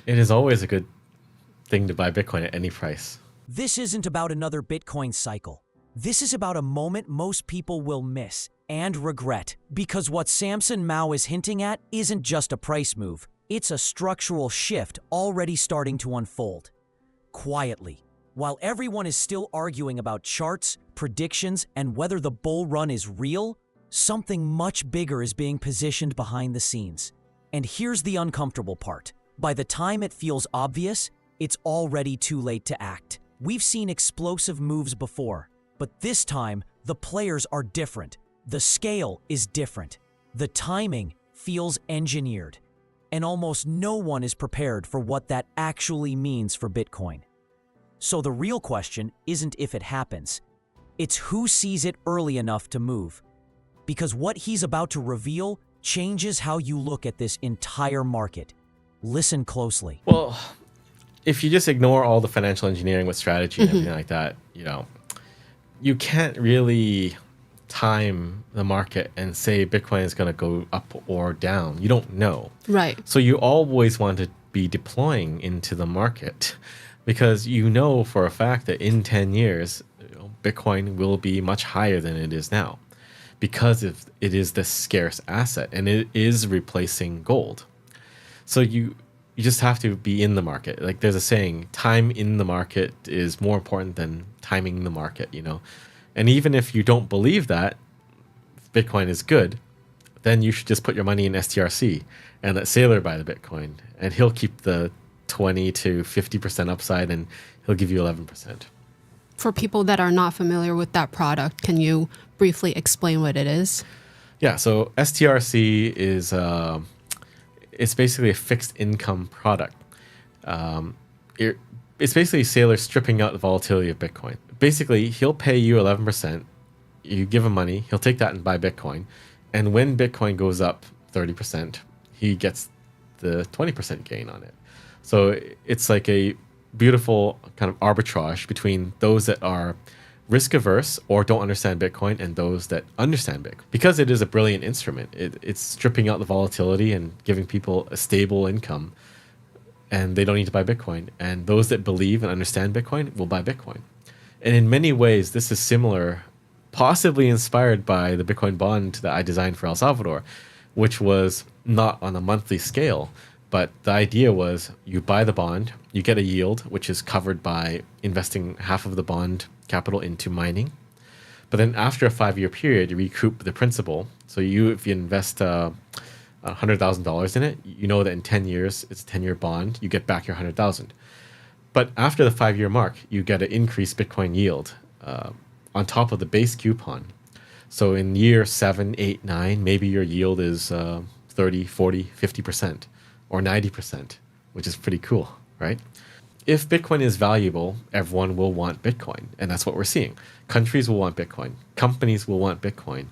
It is always a good thing to buy Bitcoin at any price. This isn't about another Bitcoin cycle. This is about a moment most people will miss and regret, because what Samson Mow is hinting at isn't just a price move. It's a structural shift already starting to unfold. Quietly. While everyone is still arguing about charts, predictions, and whether the bull run is real, something much bigger is being positioned behind the scenes. And here's the uncomfortable part. By the time it feels obvious, it's already too late to act. We've seen explosive moves before, but this time, the players are different. The scale is different. The timing feels engineered. And almost no one is prepared for what that actually means for Bitcoin. So the real question isn't if it happens. It's who sees it early enough to move. Because what he's about to reveal changes how you look at this entire market. Listen closely. Well, if you just ignore all the financial engineering with strategy and everything like that, you can't really time the market and say Bitcoin is going to go up or down. You don't know. Right. So you always want to be deploying into the market because you know for a fact that in 10 years, Bitcoin will be much higher than it is now because it is this scarce asset and it is replacing gold. So you just have to be in the market. Like there's a saying, time in the market is more important than timing the market, And even if you don't believe that Bitcoin is good, then you should just put your money in STRC and let Saylor buy the Bitcoin. And he'll keep the 20 to 50% upside and he'll give you 11%. For people that are not familiar with that product, can you briefly explain what it is? Yeah, so STRC is it's basically a fixed income product. It's basically Saylor stripping out the volatility of Bitcoin. Basically, he'll pay you 11%. You give him money, he'll take that and buy Bitcoin. And when Bitcoin goes up 30%, he gets the 20% gain on it. So it's like a beautiful kind of arbitrage between those that are risk averse or don't understand Bitcoin and those that understand Bitcoin. Because it is a brilliant instrument, it's stripping out the volatility and giving people a stable income, and they don't need to buy Bitcoin. And those that believe and understand Bitcoin will buy Bitcoin. And in many ways, this is similar, possibly inspired by the Bitcoin bond that I designed for El Salvador, which was not on a monthly scale, but the idea was you buy the bond, you get a yield, which is covered by investing half of the bond capital into mining. But then after a 5-year period, you recoup the principal. So if you invest $100,000 in it, you know that in 10 years, it's a 10-year bond, you get back your 100,000. But after the 5-year mark, you get an increased Bitcoin yield on top of the base coupon. So in year 7, 8, 9, maybe your yield is 30, 40, 50%, or 90%, which is pretty cool, right? If Bitcoin is valuable, everyone will want Bitcoin. And that's what we're seeing. Countries will want Bitcoin. Companies will want Bitcoin.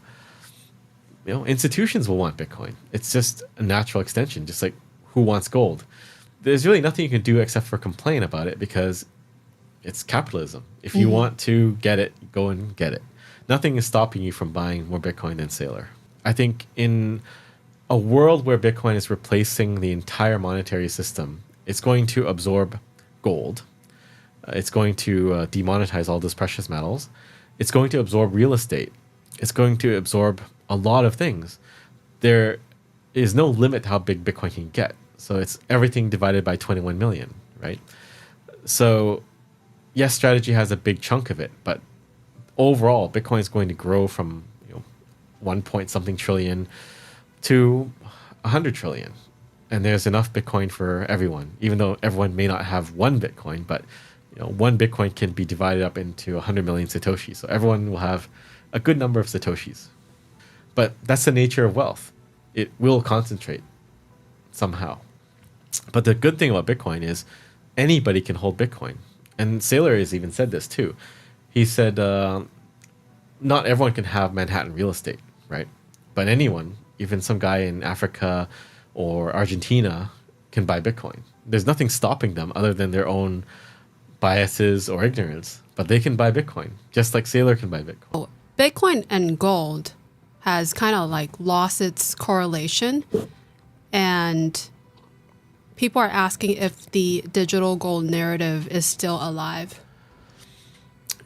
Institutions will want Bitcoin. It's just a natural extension, just like who wants gold? There's really nothing you can do except for complain about it because it's capitalism. If you want to get it, go and get it. Nothing is stopping you from buying more Bitcoin than Saylor. I think in a world where Bitcoin is replacing the entire monetary system, it's going to absorb gold. It's going to demonetize all those precious metals. It's going to absorb real estate. It's going to absorb a lot of things. There is no limit to how big Bitcoin can get. So it's everything divided by 21 million, right? So yes, strategy has a big chunk of it, but overall, Bitcoin is going to grow from 1 point something trillion to 100 trillion. And there's enough Bitcoin for everyone, even though everyone may not have one Bitcoin, but one Bitcoin can be divided up into 100 million Satoshis. So everyone will have a good number of Satoshis. But that's the nature of wealth. It will concentrate somehow. But the good thing about Bitcoin is anybody can hold Bitcoin. And Saylor has even said this too. He said, not everyone can have Manhattan real estate, right? But anyone, even some guy in Africa or Argentina, can buy Bitcoin. There's nothing stopping them other than their own biases or ignorance, but they can buy Bitcoin, just like Saylor can buy Bitcoin. Bitcoin and gold has kind of like lost its correlation. And People are asking if the digital gold narrative is still alive.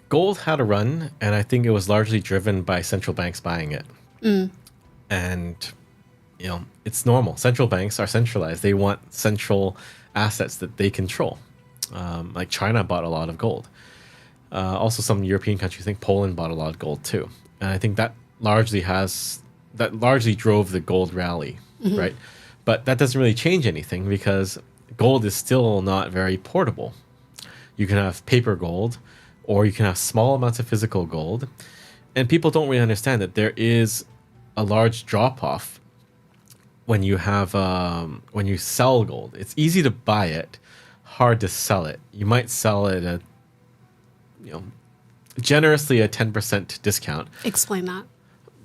Gold had a run, and I think it was largely driven by central banks buying it. And, it's normal. Central banks are centralized. They want central assets that they control. Like China bought a lot of gold. Also, some European countries, I think Poland bought a lot of gold too. And I think that largely drove the gold rally, right? But that doesn't really change anything because gold is still not very portable. You can have paper gold, or you can have small amounts of physical gold. And people don't really understand that there is a large drop off when you sell gold. It's easy to buy it, hard to sell it. You might sell it at, generously a 10% discount. Explain that.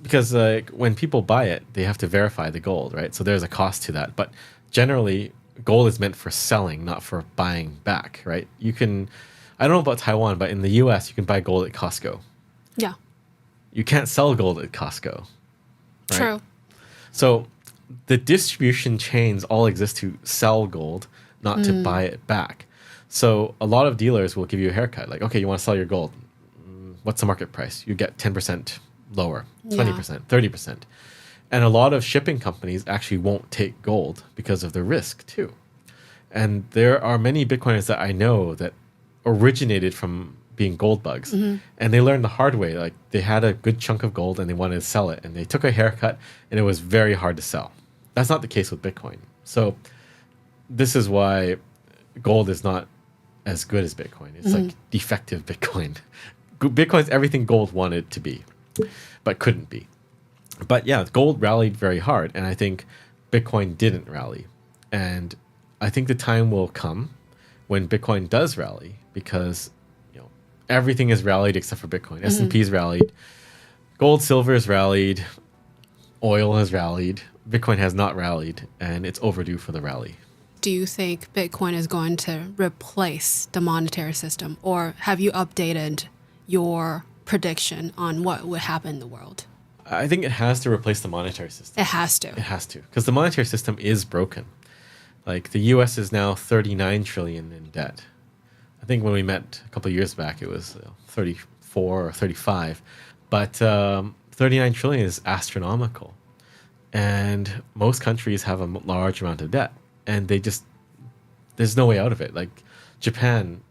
Because when people buy it, they have to verify the gold, right? So there's a cost to that. But generally, gold is meant for selling, not for buying back, right? I don't know about Taiwan, but in the US, you can buy gold at Costco. Yeah. You can't sell gold at Costco. Right? True. So the distribution chains all exist to sell gold, not to buy it back. So a lot of dealers will give you a haircut. Like, okay, you want to sell your gold. What's the market price? You get 10% lower, 20%, 30%. And a lot of shipping companies actually won't take gold because of the risk too. And there are many Bitcoiners that I know that originated from being gold bugs. And they learned the hard way. Like they had a good chunk of gold and they wanted to sell it. And they took a haircut and it was very hard to sell. That's not the case with Bitcoin. So this is why gold is not as good as Bitcoin. It's like defective Bitcoin. Bitcoin's everything gold wanted to be, but couldn't be. But yeah, gold rallied very hard, and I think Bitcoin didn't rally. And I think the time will come when Bitcoin does rally, because everything is rallied except for Bitcoin. S&P's rallied, gold, silver has rallied, oil has rallied. Bitcoin has not rallied, and it's overdue for the rally. Do you think Bitcoin is going to replace the monetary system, or have you updated your prediction on what would happen in the world? I think it has to replace the monetary system. It has to. It has to, because the monetary system is broken. Like the U.S. is now 39 trillion in debt. I think when we met a couple of years back, it was 34 or 35. But 39 trillion is astronomical. And most countries have a large amount of debt. And there's no way out of it. Like Japan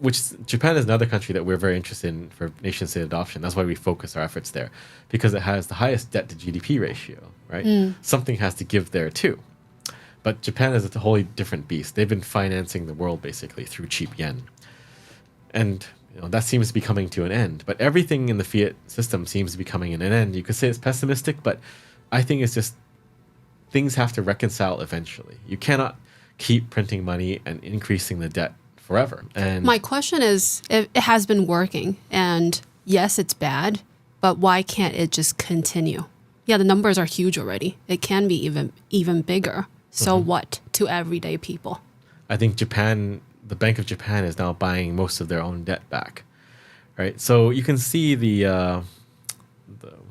is another country that we're very interested in for nation state adoption. That's why we focus our efforts there, because it has the highest debt to GDP ratio, right? Something has to give there too. But Japan is a wholly different beast. They've been financing the world basically through cheap yen. And that seems to be coming to an end. But everything in the fiat system seems to be coming in an end. You could say it's pessimistic, but I think it's just things have to reconcile eventually. You cannot keep printing money and increasing the debt forever. And my question is, it has been working, and yes, it's bad, but why can't it just continue? Yeah, the numbers are huge already. It can be even bigger. So what to everyday people? I think the Bank of Japan is now buying most of their own debt back, right? So you can see the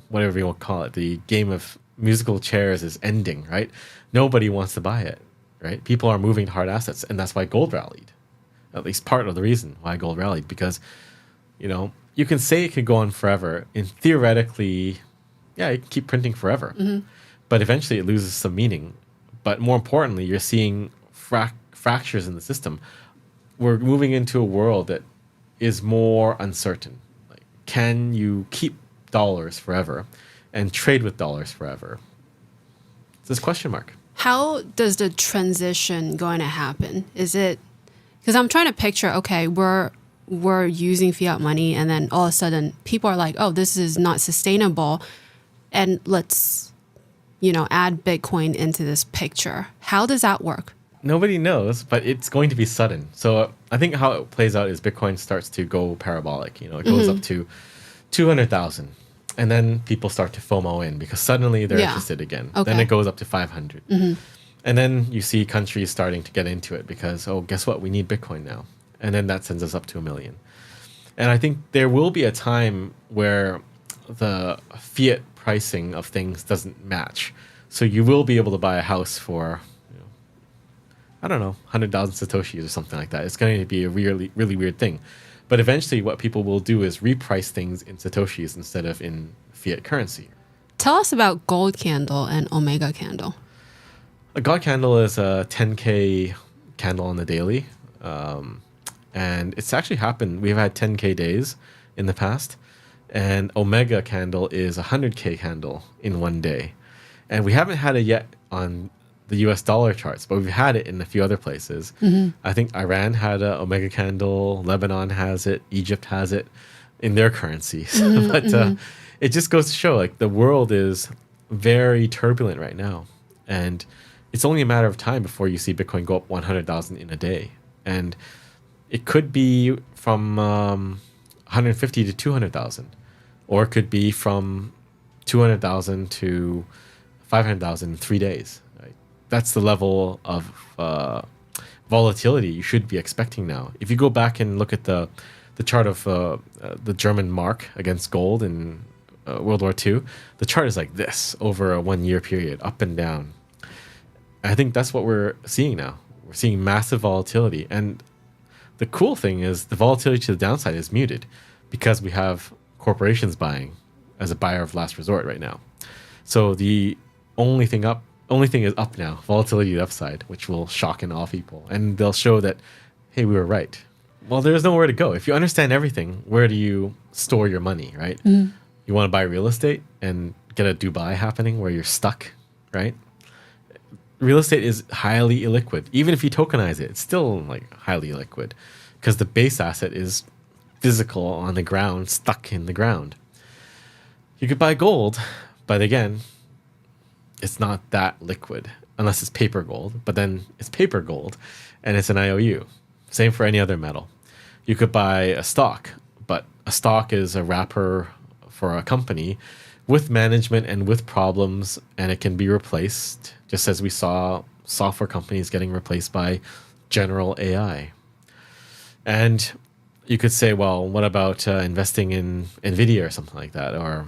whatever you want to call it, the game of musical chairs is ending, right? Nobody wants to buy it, right? People are moving to hard assets, and that's why gold rallied. At least part of the reason why gold rallied, because you can say it could go on forever, and theoretically, yeah, it can keep printing forever, but eventually it loses some meaning. But more importantly, you're seeing fractures in the system. We're moving into a world that is more uncertain. Like, can you keep dollars forever and trade with dollars forever? It's this question mark. How does the transition going to happen? Is it, because I'm trying to picture, okay, we're using fiat money, and then all of a sudden people are like, oh, this is not sustainable, and let's add Bitcoin into this picture. How does that work? Nobody knows, but it's going to be sudden. So I think how it plays out is Bitcoin starts to go parabolic. It goes up to 200,000. And then people start to FOMO in because suddenly they're interested again. Okay. Then it goes up to 500. And then you see countries starting to get into it because, oh, guess what? We need Bitcoin now. And then that sends us up to 1 million. And I think there will be a time where the fiat pricing of things doesn't match. So you will be able to buy a house for I don't know, 100,000 Satoshis or something like that. It's going to be a really, really weird thing. But eventually what people will do is reprice things in Satoshis instead of in fiat currency. Tell us about gold candle and omega candle. A God candle is a 10K candle on the daily. And it's actually happened. We've had 10K days in the past. And omega candle is a 100K candle in one day. And we haven't had it yet on the US dollar charts, but we've had it in a few other places. I think Iran had a omega candle, Lebanon has it, Egypt has it in their currencies. But it just goes to show like the world is very turbulent right now. And it's only a matter of time before you see Bitcoin go up 100,000 in a day. And it could be from 150 to 200,000, or it could be from 200,000 to 500,000 in 3 days. Right? That's the level of volatility you should be expecting now. If you go back and look at the chart of the German mark against gold in World War II, the chart is like this over a 1 year period, up and down. I think that's what we're seeing now. We're seeing massive volatility. And the cool thing is the volatility to the downside is muted because we have corporations buying as a buyer of last resort right now. So the only thing is up now, volatility to the upside, which will shock and awe people. And they'll show that, hey, we were right. Well, there's nowhere to go. If you understand everything, where do you store your money, right? You want to buy real estate and get a Dubai happening where you're stuck, right? Real estate is highly illiquid. Even if you tokenize it, it's still like highly illiquid because the base asset is physical on the ground, stuck in the ground. You could buy gold, but again, it's not that liquid unless it's paper gold, but then it's paper gold and it's an IOU. Same for any other metal. You could buy a stock, but a stock is a wrapper for a company with management and with problems, and it can be replaced, just as we saw software companies getting replaced by general AI. And you could say, well, what about investing in NVIDIA or something like that, or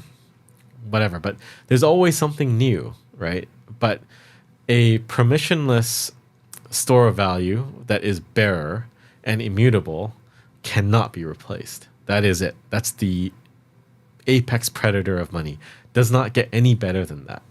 whatever? But there's always something new, right? But a permissionless store of value that is bearer and immutable cannot be replaced. That is it. That's the apex predator of money. Does not get any better than that.